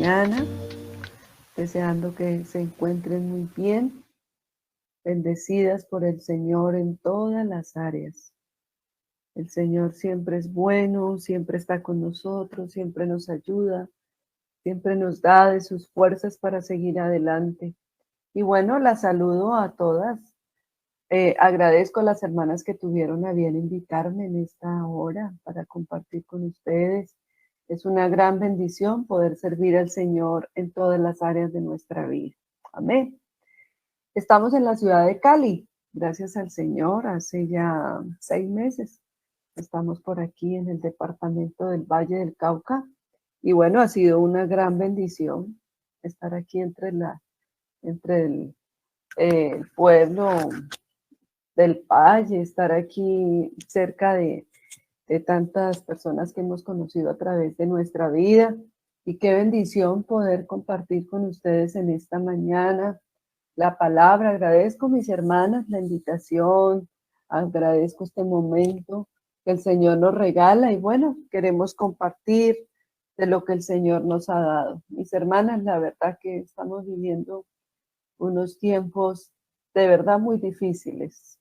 mañana, deseando que se encuentren muy bien, bendecidas por el Señor en todas las áreas. El Señor siempre es bueno, siempre está con nosotros, siempre nos ayuda, siempre nos da de sus fuerzas para seguir adelante. Y bueno, las saludo a todas. Agradezco a las hermanas que tuvieron a bien invitarme en esta hora para compartir con ustedes. Es una gran bendición poder servir al Señor en todas las áreas de nuestra vida. Amén. Estamos en la ciudad de Cali, gracias al Señor, hace ya 6 meses. Estamos por aquí en el departamento del Valle del Cauca. Y bueno, ha sido una gran bendición estar aquí entre el pueblo del Valle, estar aquí cerca de tantas personas que hemos conocido a través de nuestra vida. Y qué bendición poder compartir con ustedes en esta mañana la palabra. Agradezco, mis hermanas, la invitación, agradezco este momento que el Señor nos regala y bueno, queremos compartir de lo que el Señor nos ha dado. Mis hermanas, la verdad que estamos viviendo unos tiempos de verdad muy difíciles,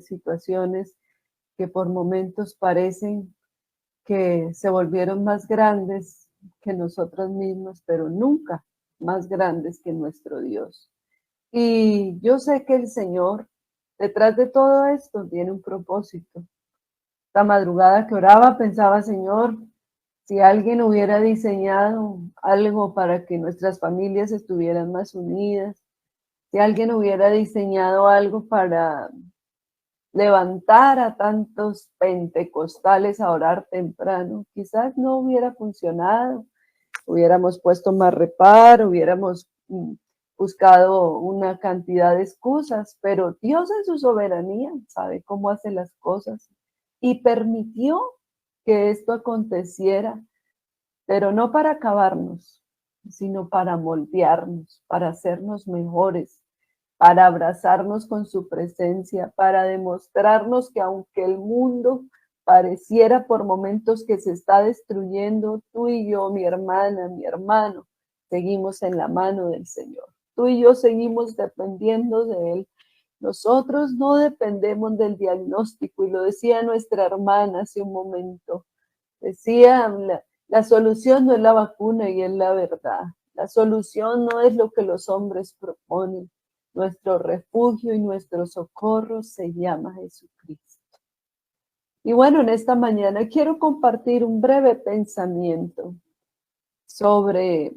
situaciones que por momentos parecen que se volvieron más grandes que nosotros mismos, pero nunca más grandes que nuestro Dios. Y yo sé que el Señor, detrás de todo esto, tiene un propósito. Esta madrugada que oraba, pensaba, Señor, si alguien hubiera diseñado algo para que nuestras familias estuvieran más unidas, si alguien hubiera diseñado algo para levantar a tantos pentecostales a orar temprano, quizás no hubiera funcionado, hubiéramos puesto más reparo, hubiéramos buscado una cantidad de excusas, pero Dios en su soberanía sabe cómo hace las cosas y permitió que esto aconteciera, pero no para acabarnos, sino para moldearnos, para hacernos mejores, para abrazarnos con su presencia, para demostrarnos que aunque el mundo pareciera por momentos que se está destruyendo, tú y yo, mi hermana, mi hermano, seguimos en la mano del Señor. Tú y yo seguimos dependiendo de Él. Nosotros no dependemos del diagnóstico, y lo decía nuestra hermana hace un momento. Decía, la solución no es la vacuna y es la verdad. La solución no es lo que los hombres proponen. Nuestro refugio y nuestro socorro se llama Jesucristo. Y bueno, en esta mañana quiero compartir un breve pensamiento sobre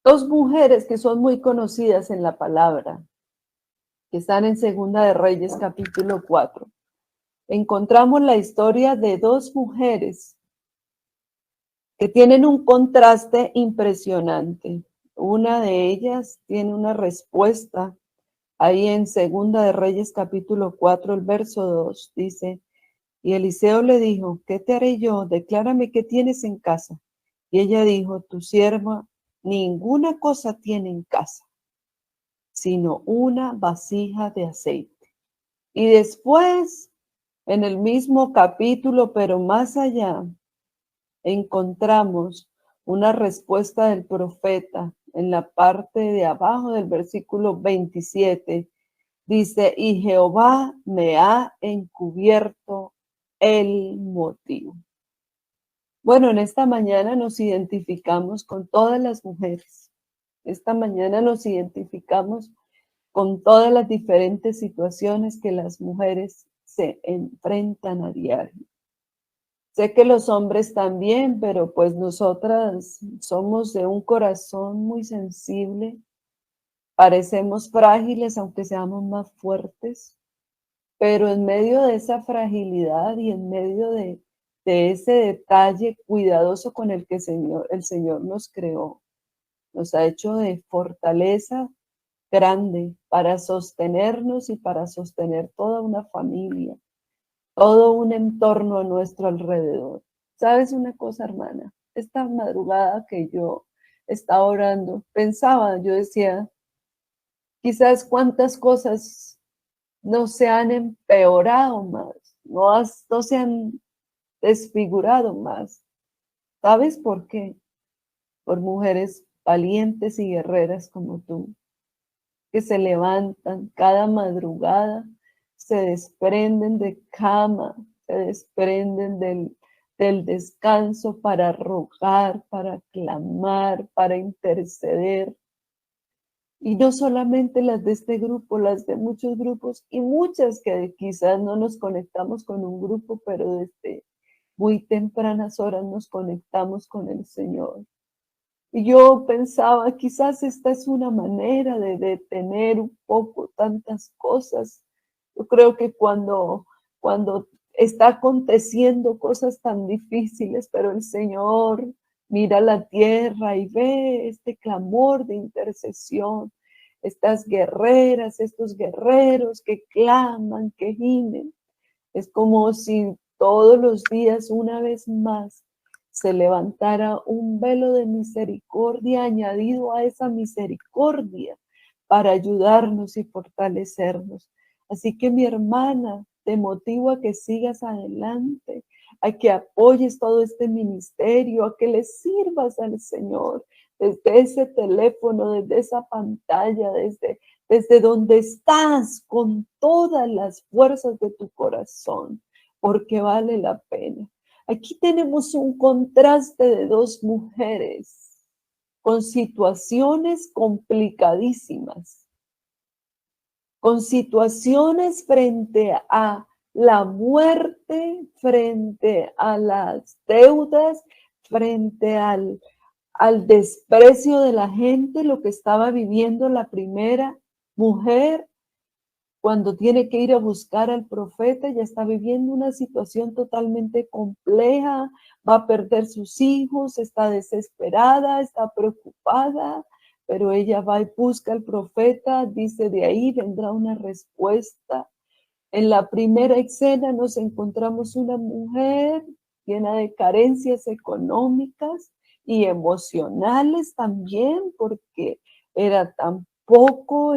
dos mujeres que son muy conocidas en la palabra, que están en Segunda de Reyes, capítulo 4. Encontramos la historia de dos mujeres que tienen un contraste impresionante. Una de ellas tiene una respuesta ahí en Segunda de Reyes capítulo 4, el verso 2, dice, y Eliseo le dijo, ¿qué te haré yo? Declárame qué tienes en casa. Y ella dijo, tu sierva ninguna cosa tiene en casa, sino una vasija de aceite. Y después, en el mismo capítulo, pero más allá, encontramos una respuesta del profeta en la parte de abajo del versículo 27. Dice, y Jehová me ha encubierto el motivo. Bueno, en esta mañana nos identificamos con todas las mujeres. Esta mañana nos identificamos con todas las diferentes situaciones que las mujeres se enfrentan a diario. Sé que los hombres también, pero pues nosotras somos de un corazón muy sensible. Parecemos frágiles, aunque seamos más fuertes, pero en medio de esa fragilidad y en medio de ese detalle cuidadoso con el que el Señor nos creó, nos ha hecho de fortaleza grande para sostenernos y para sostener toda una familia, todo un entorno a nuestro alrededor. ¿Sabes una cosa, hermana? Esta madrugada que yo estaba orando, pensaba, yo decía, quizás cuántas cosas no se han empeorado más, no se han desfigurado más. ¿Sabes por qué? por mujeres valientes y guerreras como tú, que se levantan cada madrugada, se desprenden de cama, se desprenden del descanso para rogar, para clamar, para interceder. Y no solamente las de este grupo, las de muchos grupos y muchas que quizás no nos conectamos con un grupo, pero desde muy tempranas horas nos conectamos con el Señor. Y yo pensaba, quizás esta es una manera de detener un poco tantas cosas. Yo creo que cuando está aconteciendo cosas tan difíciles, pero el Señor mira la tierra y ve este clamor de intercesión, estas guerreras, estos guerreros que claman, que gimen. Es como si todos los días, una vez más, se levantara un velo de misericordia añadido a esa misericordia para ayudarnos y fortalecernos. Así que mi hermana, te motivo a que sigas adelante, a que apoyes todo este ministerio, a que le sirvas al Señor desde ese teléfono, desde esa pantalla, desde donde estás, con todas las fuerzas de tu corazón, porque vale la pena. Aquí tenemos un contraste de dos mujeres con situaciones complicadísimas, con situaciones frente a la muerte, frente a las deudas, frente al desprecio de la gente, lo que estaba viviendo la primera mujer cuando tiene que ir a buscar al profeta. Ya está viviendo una situación totalmente compleja, va a perder sus hijos, está desesperada, está preocupada, pero ella va y busca al profeta, dice, de ahí vendrá una respuesta. En la primera escena nos encontramos una mujer llena de carencias económicas y emocionales también, porque era tan poco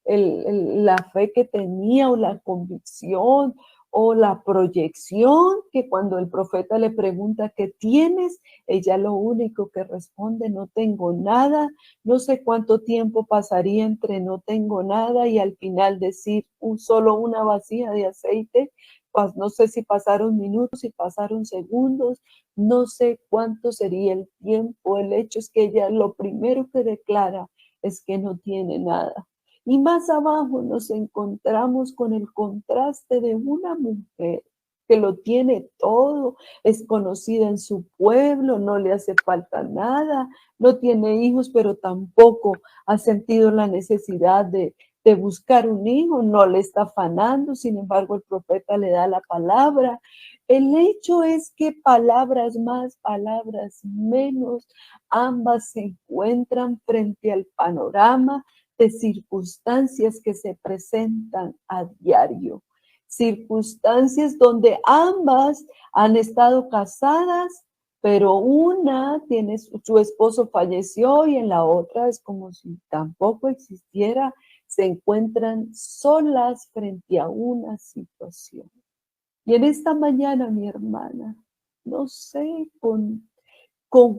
la fe que tenía o la convicción o la proyección, que cuando el profeta le pregunta ¿qué tienes? Ella lo único que responde, no tengo nada. No sé cuánto tiempo pasaría entre no tengo nada y al final decir solo una vasija de aceite. Pues no sé si pasaron minutos, si pasaron segundos, no sé cuánto sería el tiempo. El hecho es que ella lo primero que declara es que no tiene nada. Y más abajo nos encontramos con el contraste de una mujer que lo tiene todo, es conocida en su pueblo, no le hace falta nada, no tiene hijos, pero tampoco ha sentido la necesidad de buscar un hijo, no le está afanando. Sin embargo, el profeta le da la palabra. El hecho es que palabras más, palabras menos, ambas se encuentran frente al panorama de circunstancias que se presentan a diario. Circunstancias donde ambas han estado casadas, pero una tiene su esposo falleció y en la otra es como si tampoco existiera. Se encuentran solas frente a una situación. Y en esta mañana, mi hermana, no sé con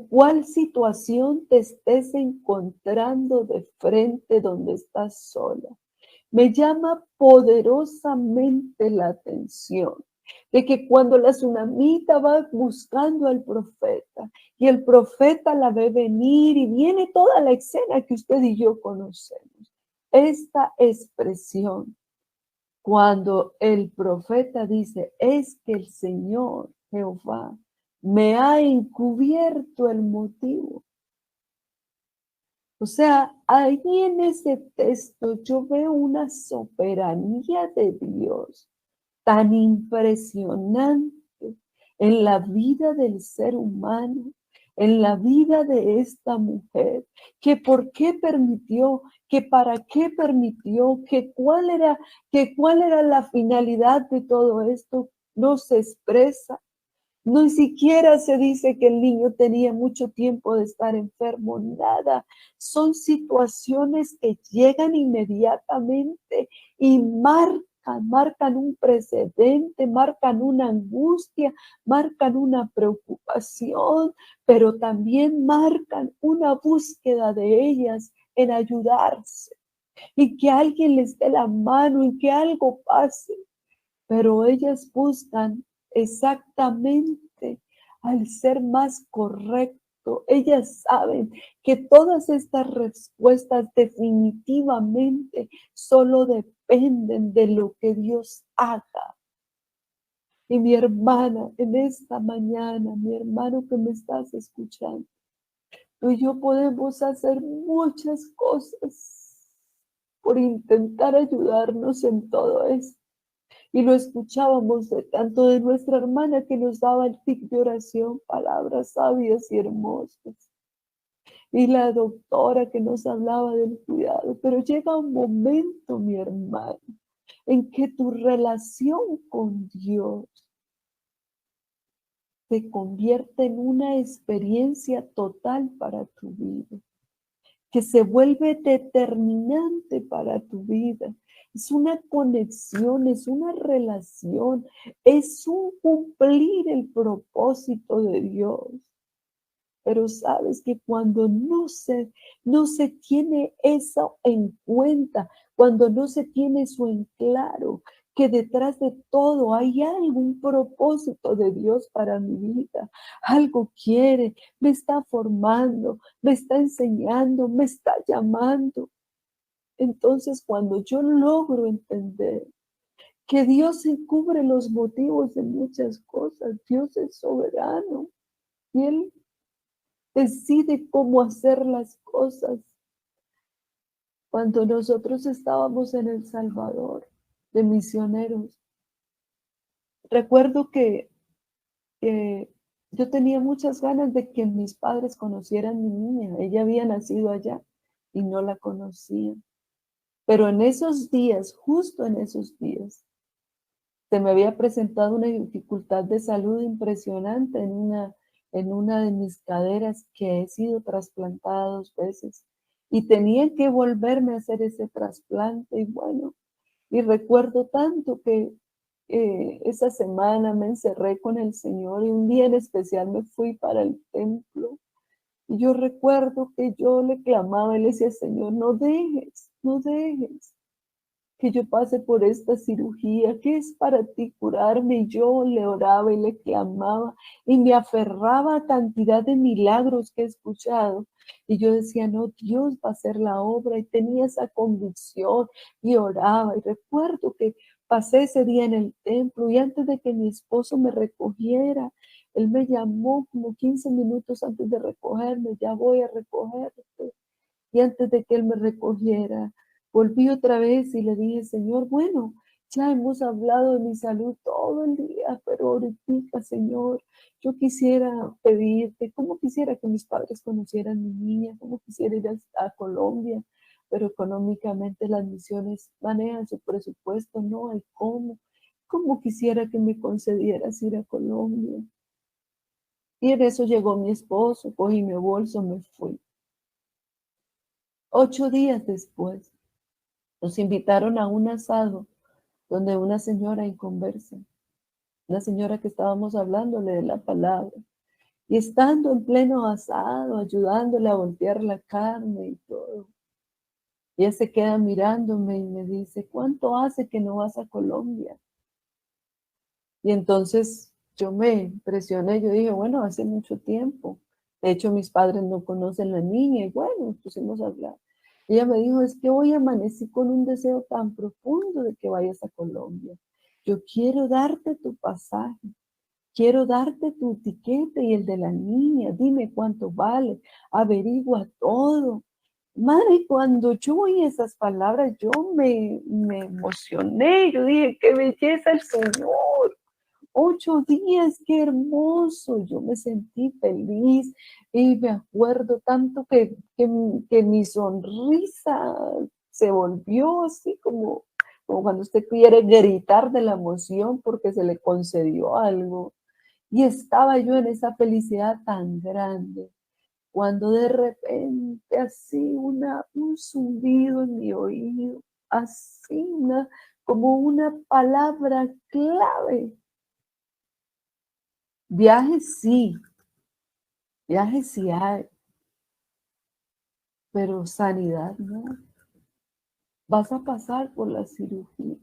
cuál situación te estés encontrando de frente donde estás sola. Me llama poderosamente la atención de que cuando la tsunamita va buscando al profeta y el profeta la ve venir y viene toda la escena que usted y yo conocemos, esta expresión, cuando el profeta dice, es que el Señor Jehová me ha encubierto el motivo. O sea, ahí en ese texto yo veo una soberanía de Dios tan impresionante en la vida del ser humano, en la vida de esta mujer, que por qué permitió, que para qué permitió, que cuál era la finalidad de todo esto, no se expresa. Ni siquiera se dice que el niño tenía mucho tiempo de estar enfermo, nada. Son situaciones que llegan inmediatamente y marcan marcan un precedente, marcan una angustia, marcan una preocupación, pero también marcan una búsqueda de ellas en ayudarse y que alguien les dé la mano y que algo pase. Pero ellas buscan exactamente al ser más correcto. Ellas saben que todas estas respuestas definitivamente solo dependen de lo que Dios haga. Y mi hermana, en esta mañana, mi hermano que me estás escuchando, tú y yo podemos hacer muchas cosas por intentar ayudarnos en todo esto. Y lo escuchábamos tanto de nuestra hermana que nos daba el tic de oración, palabras sabias y hermosas. Y la doctora que nos hablaba del cuidado. Pero llega un momento, mi hermano, en que tu relación con Dios se convierte en una experiencia total para tu vida, que se vuelve determinante para tu vida. Es una conexión, es una relación, es un cumplir el propósito de Dios. Pero sabes que cuando no se tiene eso en cuenta, cuando no se tiene eso en claro, que detrás de todo hay algún propósito de Dios para mi vida, algo quiere, me está formando, me está enseñando, me está llamando. Entonces, cuando yo logro entender que Dios encubre los motivos de muchas cosas, Dios es soberano y Él decide cómo hacer las cosas. Cuando nosotros estábamos en El Salvador de misioneros, recuerdo que yo tenía muchas ganas de que mis padres conocieran a mi niña. Ella había nacido allá y no la conocían. Pero en esos días, justo en esos días, se me había presentado una dificultad de salud impresionante en una de mis caderas, que he sido trasplantada 2 veces y tenía que volverme a hacer ese trasplante. Y bueno, y recuerdo tanto que esa semana me encerré con el Señor y un día en especial me fui para el templo. Y yo recuerdo que yo le clamaba y le decía: Señor, no dejes, no dejes que yo pase por esta cirugía, que es para ti curarme. Y yo le oraba y le clamaba y me aferraba a cantidad de milagros que he escuchado. Y yo decía: no, Dios va a hacer la obra, y tenía esa convicción y oraba. Y recuerdo que pasé ese día en el templo y antes de que mi esposo me recogiera, él me llamó como 15 minutos antes de recogerme: ya voy a recogerte. Y antes de que él me recogiera, volví otra vez y le dije: Señor, bueno, ya hemos hablado de mi salud todo el día, pero ahorita, Señor, yo quisiera pedirte, como quisiera que mis padres conocieran a mi niña, como quisiera ir a Colombia, pero económicamente las misiones manejan su presupuesto, no hay cómo. Como quisiera que me concedieras ir a Colombia. Y en eso llegó mi esposo, cogí mi bolso, me fui. 8 días después, nos invitaron a un asado donde una señora inconversa, una señora que estábamos hablándole de la palabra, y estando en pleno asado, ayudándole a voltear la carne y todo, ella se queda mirándome y me dice: ¿cuánto hace que no vas a Colombia? Y entonces yo me impresioné, yo dije: bueno, hace mucho tiempo. De hecho, mis padres no conocen a la niña, y bueno, nos pusimos a hablar. Ella me dijo: es que hoy amanecí con un deseo tan profundo de que vayas a Colombia. Yo quiero darte tu pasaje, quiero darte tu tiquete y el de la niña, dime cuánto vale, averigua todo. Madre, cuando yo oí esas palabras, yo me emocioné, yo dije: qué belleza el Señor. 8 días, qué hermoso. Yo me sentí feliz y me acuerdo tanto que mi sonrisa se volvió así como cuando usted quiere gritar de la emoción porque se le concedió algo. Y estaba yo en esa felicidad tan grande, cuando de repente así un zumbido en mi oído, así como una palabra clave. Viajes sí hay, pero sanidad no. Vas a pasar por la cirugía.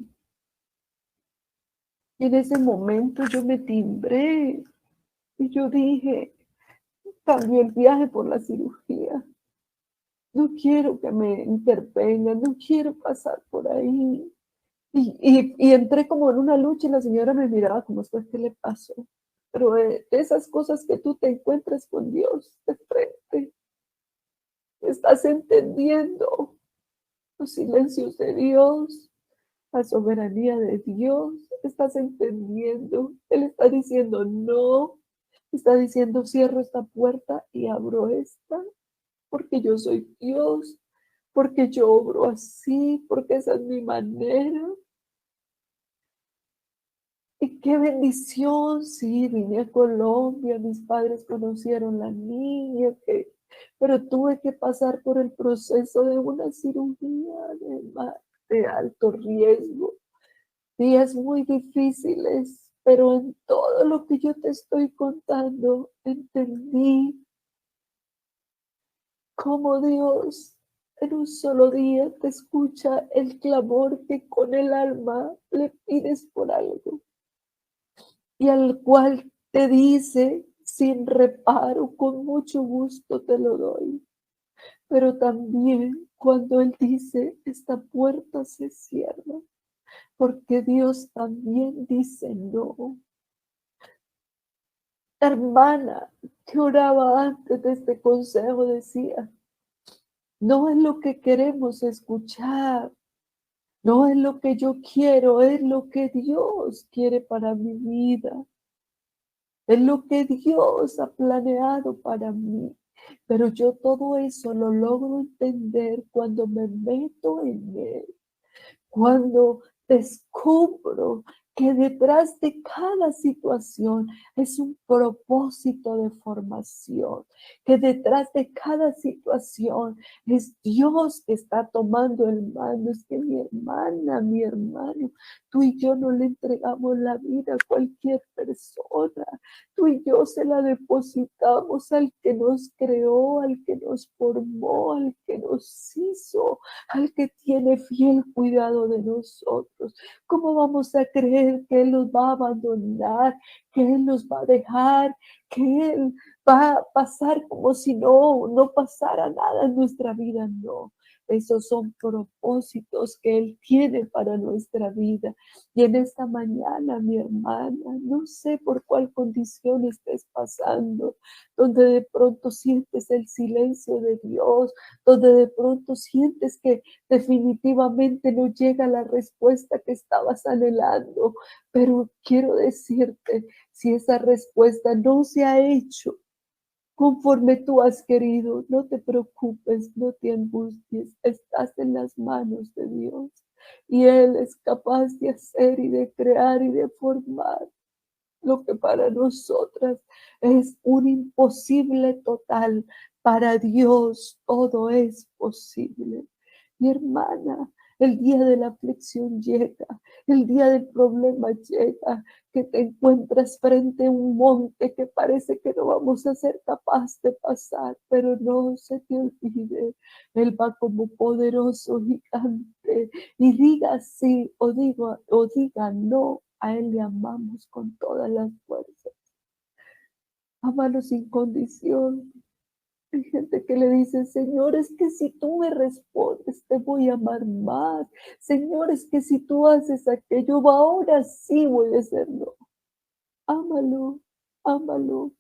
Y en ese momento yo me timbré y yo dije, cambié el viaje por la cirugía. No quiero que me intervengan, no quiero pasar por ahí. Y entré como en una lucha y la señora me miraba como, ¿después qué le pasó? Pero esas cosas que tú te encuentras con Dios de frente, estás entendiendo los silencios de Dios, la soberanía de Dios, estás entendiendo. Él está diciendo no, está diciendo cierro esta puerta y abro esta, porque yo soy Dios, porque yo obro así, porque esa es mi manera. Y qué bendición, sí, vine a Colombia, mis padres conocieron la niña, pero tuve que pasar por el proceso de una cirugía de alto riesgo, días muy difíciles, pero en todo lo que yo te estoy contando, entendí cómo Dios en un solo día te escucha el clamor que con el alma le pides por algo y al cual te dice sin reparo, con mucho gusto te lo doy. Pero también cuando Él dice, esta puerta se cierra, porque Dios también dice no. Hermana que oraba antes de este consejo decía, no es lo que queremos escuchar, no es lo que yo quiero, es lo que Dios quiere para mi vida. Es lo que Dios ha planeado para mí. Pero yo todo eso lo logro entender cuando me meto en Él, cuando descubro que detrás de cada situación es un propósito de formación, que detrás de cada situación es Dios que está tomando el mando. Es que mi hermana, mi hermano, tú y yo no le entregamos la vida a cualquier persona, tú y yo se la depositamos al que nos creó, al que nos formó, al que nos hizo, al que tiene fiel cuidado de nosotros. ¿Cómo vamos a creer que Él nos va a abandonar, que Él nos va a dejar, que Él va a pasar como si no pasara nada en nuestra vida? No. Esos son propósitos que Él tiene para nuestra vida. Y en esta mañana, mi hermana, no sé por cuál condición estés pasando, donde de pronto sientes el silencio de Dios, donde de pronto sientes que definitivamente no llega la respuesta que estabas anhelando. Pero quiero decirte, si esa respuesta no se ha hecho conforme tú has querido, no te preocupes, no te angusties, estás en las manos de Dios. Y Él es capaz de hacer y de crear y de formar lo que para nosotras es un imposible total. Para Dios todo es posible. Mi hermana, el día de la aflicción llega, el día del problema llega, que te encuentras frente a un monte que parece que no vamos a ser capaz de pasar, pero no se te olvide, Él va como poderoso gigante y diga sí o diga no, a Él le amamos con todas las fuerzas. Ámalo sin condición. Hay gente que le dice, Señor, es que si tú me respondes, te voy a amar más. Señor, es que si tú haces aquello, ahora sí voy a hacerlo. Ámalo, ámalo,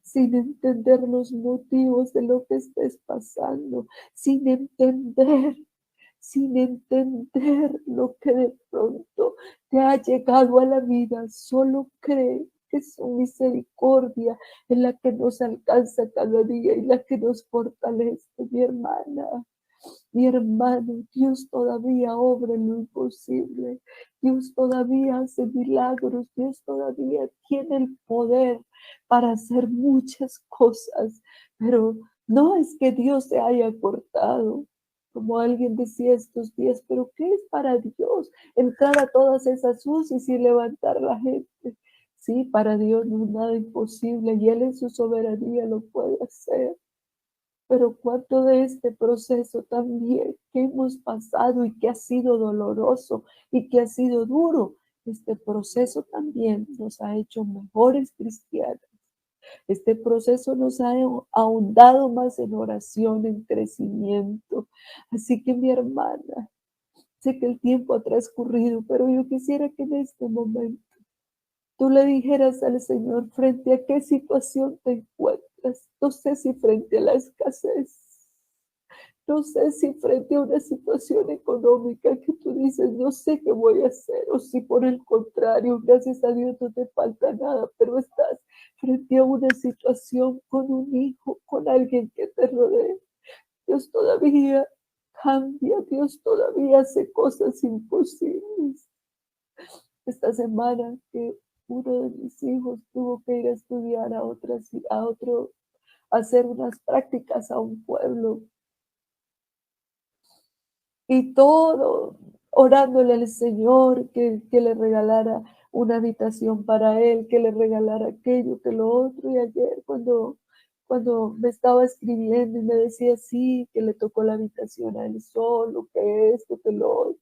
sin entender los motivos de lo que estés pasando, sin entender lo que de pronto te ha llegado a la vida. Solo cree que es su misericordia en la que nos alcanza cada día y la que nos fortalece, mi hermana. Mi hermano, Dios todavía obra en lo imposible. Dios todavía hace milagros. Dios todavía tiene el poder para hacer muchas cosas. Pero no es que Dios se haya cortado. Como alguien decía estos días, pero ¿qué es para Dios? Entrar a todas esas UCIs y levantar la gente. Sí, para Dios no es nada imposible y Él en su soberanía lo puede hacer. Pero cuánto de este proceso también que hemos pasado y que ha sido doloroso y que ha sido duro, este proceso también nos ha hecho mejores cristianos. Este proceso nos ha ahondado más en oración, en crecimiento. Así que mi hermana, sé que el tiempo ha transcurrido, pero yo quisiera que en este momento tú le dijeras al Señor frente a qué situación te encuentras. No sé si frente a la escasez, no sé si frente a una situación económica que tú dices, no sé qué voy a hacer, o si por el contrario, gracias a Dios no te falta nada, pero estás frente a una situación con un hijo, con alguien que te rodee. Dios todavía cambia, Dios todavía hace cosas imposibles. Esta semana que uno de mis hijos tuvo que ir a estudiar a hacer unas prácticas a un pueblo y todo orándole al Señor que le regalara una habitación para él, que le regalara aquello, que lo otro. Y ayer cuando me estaba escribiendo y me decía sí, que le tocó la habitación a él solo, que esto, que lo otro.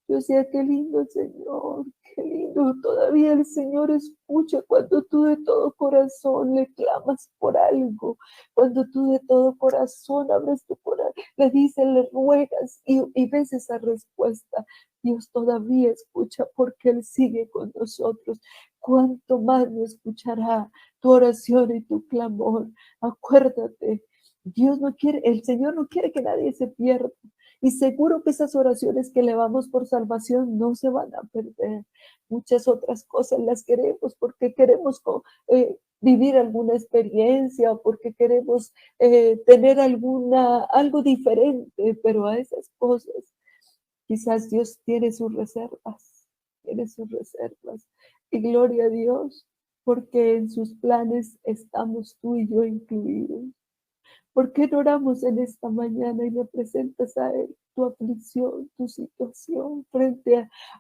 Yo decía, qué lindo el Señor, qué lindo. Todavía el Señor escucha cuando tú de todo corazón le clamas por algo, cuando tú de todo corazón abres tu corazón, le dices, le ruegas y ves esa respuesta. Dios todavía escucha porque Él sigue con nosotros. ¿Cuánto más no escuchará tu oración y tu clamor? Acuérdate, el Señor no quiere que nadie se pierda. Y seguro que esas oraciones que elevamos por salvación no se van a perder. Muchas otras cosas las queremos porque queremos vivir alguna experiencia o porque queremos tener algo diferente, pero a esas cosas quizás Dios tiene sus reservas. Y gloria a Dios, porque en sus planes estamos tú y yo incluidos. ¿Por qué no oramos en esta mañana y le presentas a Él tu aflicción, tu situación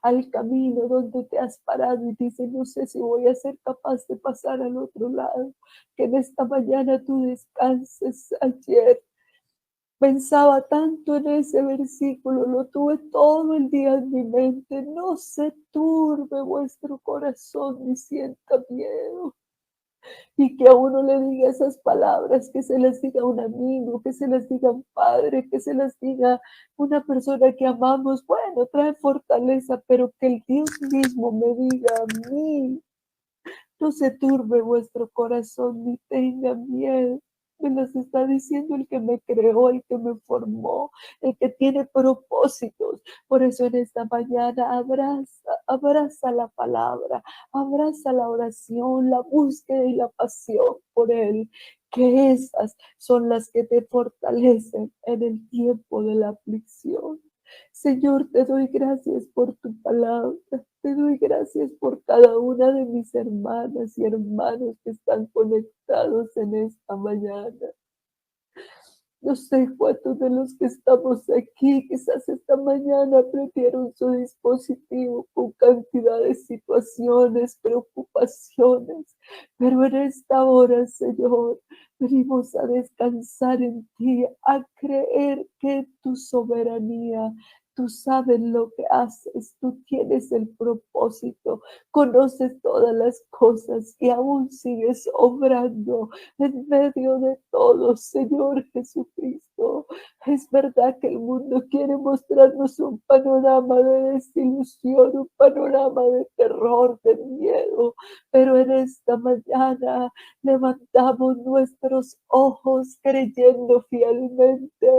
al camino donde te has parado y dices, no sé si voy a ser capaz de pasar al otro lado? Que en esta mañana tú descanses. Ayer pensaba tanto en ese versículo, lo tuve todo el día en mi mente. No se turbe vuestro corazón ni sienta miedo. Y que a uno le diga esas palabras, que se las diga un amigo, que se las diga un padre, que se las diga una persona que amamos, bueno, trae fortaleza, pero que el Dios mismo me diga a mí, no se turbe vuestro corazón ni tenga miedo. Me las está diciendo el que me creó, el que me formó, el que tiene propósitos. Por eso en esta mañana abraza la palabra, abraza la oración, la búsqueda y la pasión por Él, que esas son las que te fortalecen en el tiempo de la aflicción. Señor, te doy gracias por tu palabra. Te doy gracias por cada una de mis hermanas y hermanos que están conectados en esta mañana. No sé cuántos de los que estamos aquí, quizás esta mañana prendieron su dispositivo con cantidad de situaciones, preocupaciones, pero en esta hora, Señor, venimos a descansar en ti, a creer que tu soberanía, tú sabes lo que haces, tú tienes el propósito, conoces todas las cosas y aún sigues obrando en medio de todo, Señor Jesucristo. Es verdad que el mundo quiere mostrarnos un panorama de desilusión, un panorama de terror, de miedo, pero en esta mañana levantamos nuestros ojos creyendo fielmente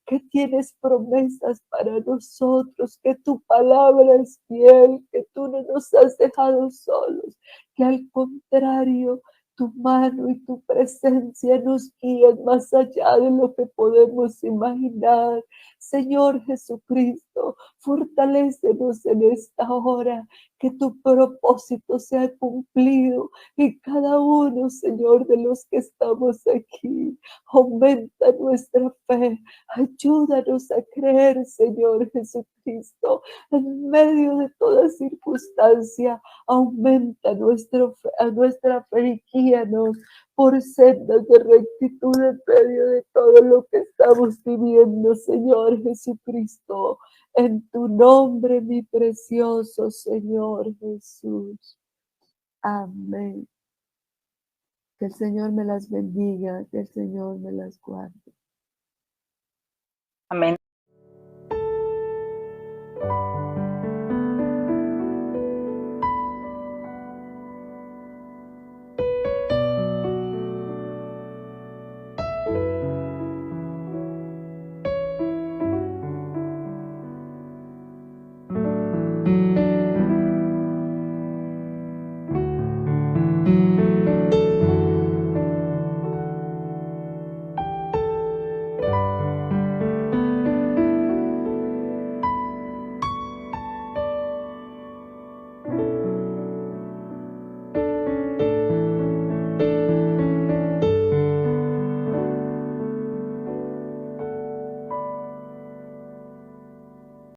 que tienes promesas para nosotros, que tu palabra es fiel, que tú no nos has dejado solos, que al contrario, tu mano y tu presencia nos guían más allá de lo que podemos imaginar. Señor Jesucristo, Jesucristo, fortalécenos en esta hora, que tu propósito sea cumplido en cada uno, Señor, de los que estamos aquí. Aumenta nuestra fe, ayúdanos a creer, Señor Jesucristo, en medio de toda circunstancia. Aumenta nuestra fe y guíanos por sendas de rectitud en medio de todo lo que estamos viviendo, Señor Jesucristo. En tu nombre, mi precioso Señor Jesús. Amén. Que el Señor me las bendiga, que el Señor me las guarde. Amén.